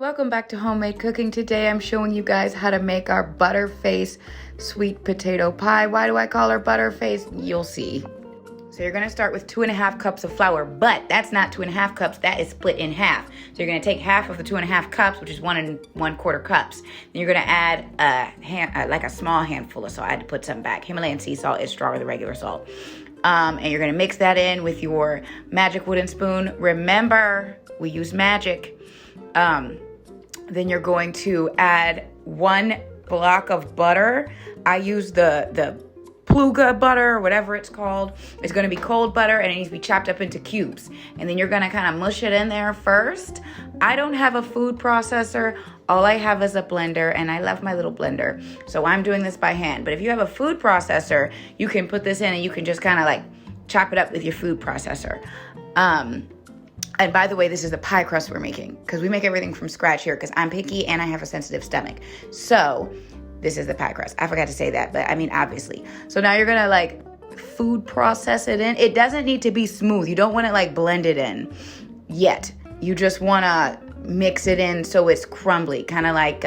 Welcome back to Homemade Cooking. Today I'm showing you guys how to make our Butterface sweet potato pie. Why do I call her Butterface? You'll see. So you're gonna start with 2.5 cups of flour, but that's not 2.5 cups, that is split in half. So you're gonna take half of the 2.5 cups, which is 1 1/4 cups. Then you're gonna add like a small handful of salt. I had to put some back. Himalayan sea salt is stronger than regular salt. And you're gonna mix that in with your magic wooden spoon. Remember, we use magic. Then you're going to add 1 block of butter. I use the Pluga butter, or whatever it's called. It's going to be cold butter, and it needs to be chopped up into cubes. And then you're going to kind of mush it in there first. I don't have a food processor. All I have is a blender, and I love my little blender. So I'm doing this by hand. But if you have a food processor, you can put this in, and you can just kind of like chop it up with your food processor. And by the way, this is the pie crust we're making, because we make everything from scratch here because I'm picky and I have a sensitive stomach. So this is the pie crust. I forgot to say that, but I mean, obviously. So now you're going to like food process it in. It doesn't need to be smooth. You don't want it like blended in yet. You just want to mix it in so it's crumbly. Kind of like,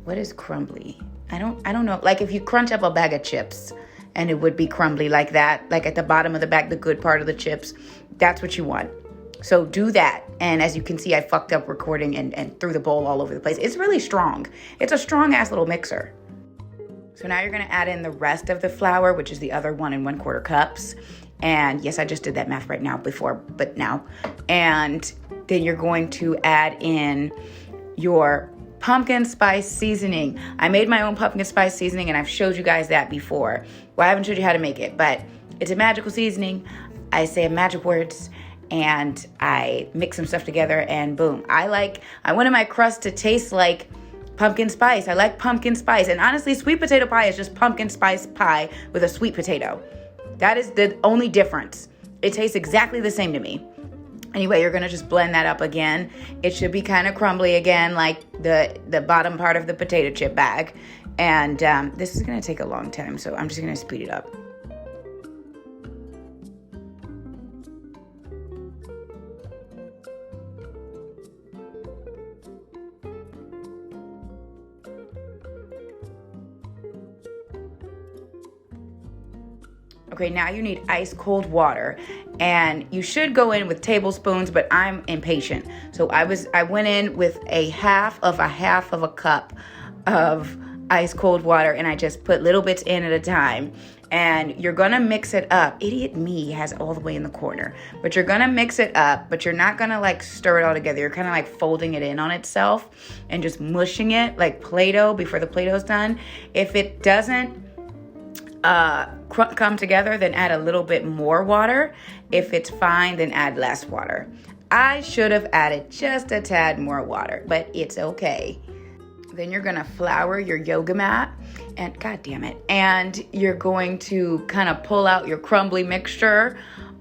what is crumbly? I don't know. Like if you crunch up a bag of chips and it would be crumbly like that, like at the bottom of the bag, the good part of the chips, that's what you want. So do that. And as you can see, I fucked up recording and threw the bowl all over the place. It's really strong. It's a strong ass little mixer. So now you're going to add in the rest of the flour, which is the other 1 1/4 cups. And yes, I just did that math right now but now. And then you're going to add in your pumpkin spice seasoning. I made my own pumpkin spice seasoning and I've showed you guys that before. Well, I haven't showed you how to make it, but it's a magical seasoning. I say magic words and I mix some stuff together and boom. I wanted my crust to taste like pumpkin spice. I like pumpkin spice. And honestly, sweet potato pie is just pumpkin spice pie with a sweet potato. That is the only difference. It tastes exactly the same to me. Anyway, you're gonna just blend that up again. It should be kind of crumbly again, like the bottom part of the potato chip bag. And this is gonna take a long time, so I'm just gonna speed it up. Okay, now you need ice cold water, and you should go in with tablespoons, but I'm impatient. So I went in with a half of a cup of ice cold water, and I just put little bits in at a time. And you're gonna mix it up. Idiot me has all the way in the corner. But you're gonna mix it up, but you're not gonna like stir it all together. You're kind of like folding it in on itself and just mushing it like Play-Doh before the Play-Doh's done. If it doesn't come together, then add a little bit more water. If it's fine, then add less water. I should have added just a tad more water, but it's okay. Then you're gonna flour your yoga mat, and god damn it, and you're going to kind of pull out your crumbly mixture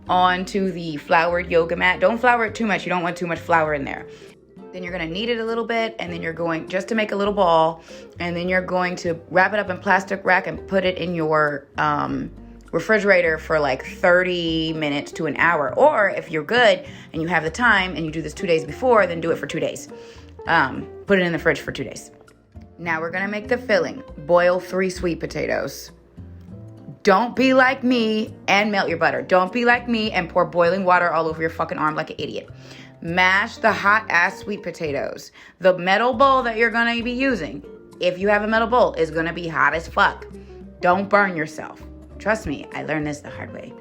onto the floured yoga mat. Don't flour it too much. You don't want too much flour in there. Then you're gonna knead it a little bit, and then you're going just to make a little ball, and then you're going to wrap it up in plastic wrap and put it in your refrigerator for like 30 minutes to an hour. Or if you're good and you have the time and you do this 2 days before, then do it for 2 days. Put it in the fridge for 2 days. Now we're gonna make the filling. Boil 3 sweet potatoes. Don't be like me and melt your butter. Don't be like me and pour boiling water all over your fucking arm like an idiot. Mash the hot ass sweet potatoes. The metal bowl that you're gonna be using, if you have a metal bowl, is gonna be hot as fuck. Don't burn yourself. Trust me, I learned this the hard way.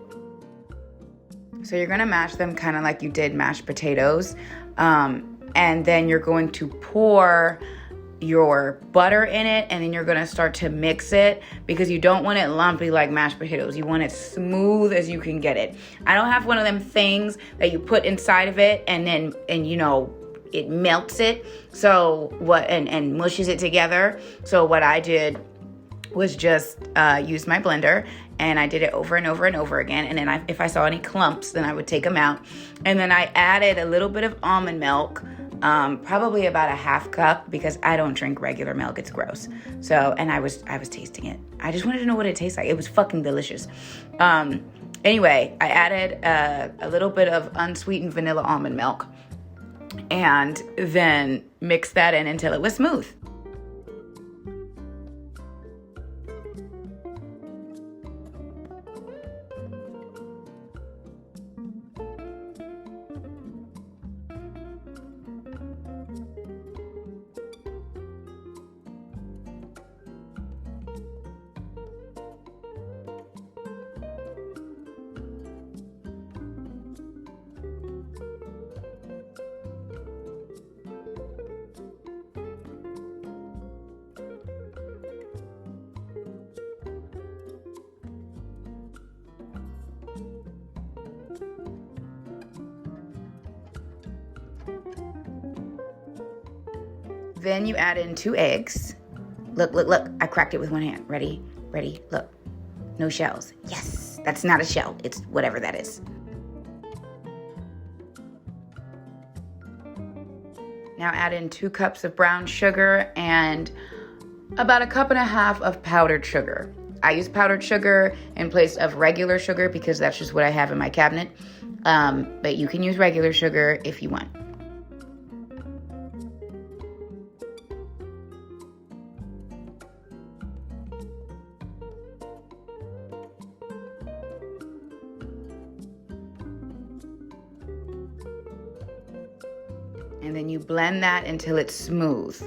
So you're gonna mash them kind of like you did mashed potatoes. And then you're going to pour your butter in it, and then you're gonna start to mix it because you don't want it lumpy like mashed potatoes. You want it smooth as you can get it. I don't have one of them things that you put inside of it and you know it melts it. So what and mushes it together. So what I did was just use my blender, and I did it over and over and over again. And then if I saw any clumps, then I would take them out. And then I added a little bit of almond milk. Probably about a half cup because I don't drink regular milk. It's gross. So, and I was tasting it. I just wanted to know what it tastes like. It was fucking delicious. Anyway, I added a little bit of unsweetened vanilla almond milk. and then mix that in until it was smooth. Then you add in 2 eggs. Look, look, look. I cracked it with one hand. Ready? Ready? Look. No shells. Yes. That's not a shell. It's whatever that is. Now add in 2 cups of brown sugar and about 1.5 cups of powdered sugar. I use powdered sugar in place of regular sugar because that's just what I have in my cabinet. But you can use regular sugar if you want. And then you blend that until it's smooth.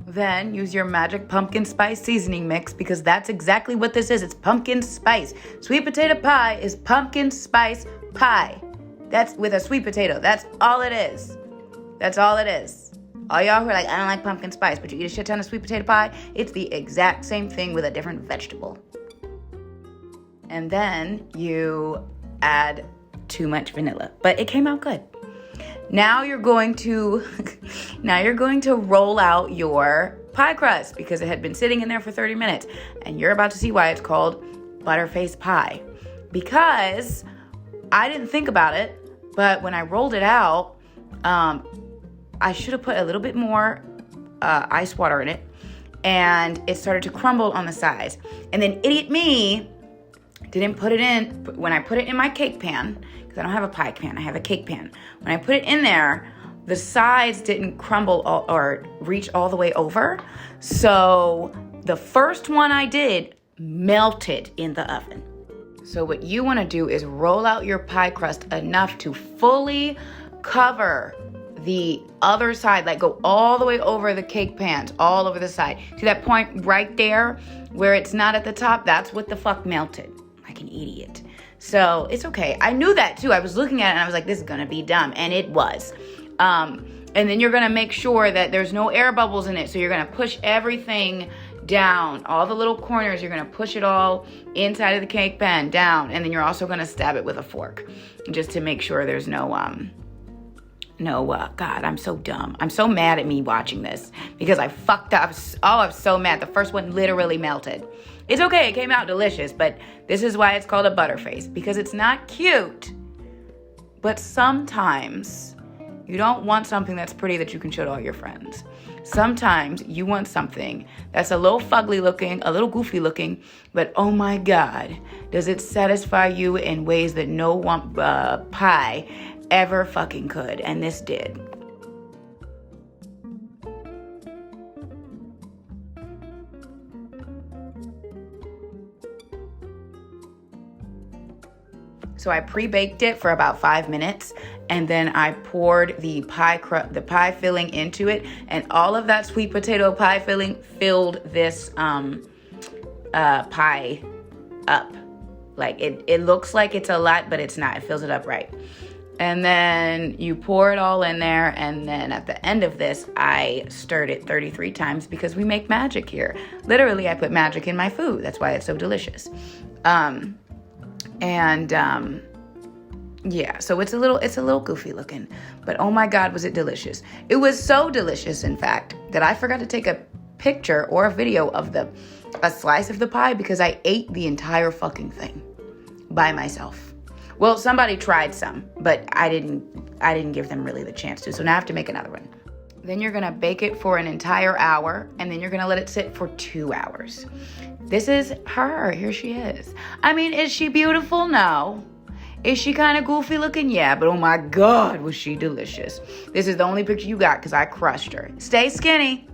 Then use your magic pumpkin spice seasoning mix because that's exactly what this is. It's pumpkin spice. Sweet potato pie is pumpkin spice pie. That's with a sweet potato. That's all it is. That's all it is. All y'all who are like, I don't like pumpkin spice, but you eat a shit ton of sweet potato pie, it's the exact same thing with a different vegetable. And then you add too much vanilla, but it came out good. Now you're going to roll out your pie crust because it had been sitting in there for 30 minutes. And you're about to see why it's called Butterface pie. Because I didn't think about it, but when I rolled it out, I should have put a little bit more ice water in it. And it started to crumble on the sides. And then idiot me didn't put it in. When I put it in my cake pan, because I don't have a pie pan, I have a cake pan. When I put it in there, the sides didn't crumble or reach all the way over. So the first one I did melted in the oven. So what you want to do is roll out your pie crust enough to fully cover the other side, like go all the way over the cake pans, all over the side. See that point right there where it's not at the top? That's what the fuck melted. Like an idiot. So it's okay. I knew that too. I was looking at it and I was like, this is gonna be dumb. And it was. And then you're gonna make sure that there's no air bubbles in it. So you're gonna push everything down. All the little corners, you're gonna push it all inside of the cake pan down. And then you're also gonna stab it with a fork just to make sure there's no, God, I'm so dumb. I'm so mad at me watching this because I fucked up. Oh, I'm so mad. The first one literally melted. It's okay, it came out delicious, but this is why it's called a Butterface, because it's not cute. But sometimes you don't want something that's pretty that you can show to all your friends. Sometimes you want something that's a little fugly looking, a little goofy looking, but oh my God, does it satisfy you in ways that no pie ever fucking could, and this did. So I pre-baked it for about 5 minutes, and then I poured the pie filling into it, and all of that sweet potato pie filling filled this pie up. Like it looks like it's a lot, but it's not. It fills it up right. And then you pour it all in there, and then at the end of this, I stirred it 33 times because we make magic here. Literally, I put magic in my food. That's why it's so delicious. Yeah, so it's a little goofy looking, but oh my God, was it delicious. It was so delicious, in fact, that I forgot to take a picture or a video of a slice of the pie because I ate the entire fucking thing by myself. Well, somebody tried some, but I didn't give them really the chance to. So now I have to make another one. Then you're gonna bake it for an entire hour, and then you're gonna let it sit for 2 hours. This is her. Here she is. I mean, is she beautiful? No. Is she kind of goofy looking? Yeah, but oh my God, was she delicious. This is the only picture you got because I crushed her. Stay skinny.